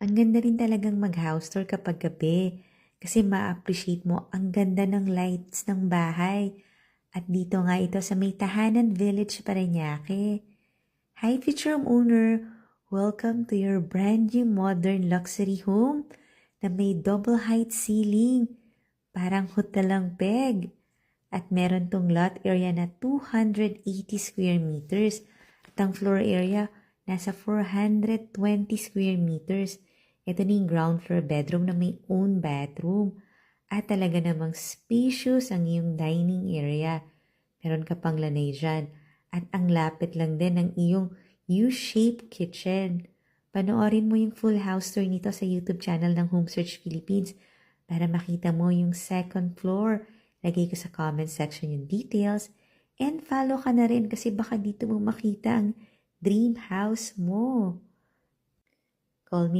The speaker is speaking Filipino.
Ang ganda rin talagang mag-house tour kapag gabi kasi ma-appreciate mo ang ganda ng lights ng bahay. At dito nga ito sa may Tahanan Village, Parañaque. Hi, future owner! Welcome to your brand new modern luxury home na may double height ceiling. Parang hotel lang peg. At meron tong lot area na 280 square meters. At ang floor area nasa 420 square meters. Ito na yung ground floor bedroom na may own bathroom. At talaga namang spacious ang iyong dining area. Meron ka pang lanay dyan. At ang lapit lang din ng iyong U-shaped kitchen. Panoorin mo yung full house tour nito sa YouTube channel ng Home Search Philippines para makita mo yung second floor. Lagay ko sa comment section yung details. And follow ka na rin kasi baka dito mo makita ang dream house mo. Call me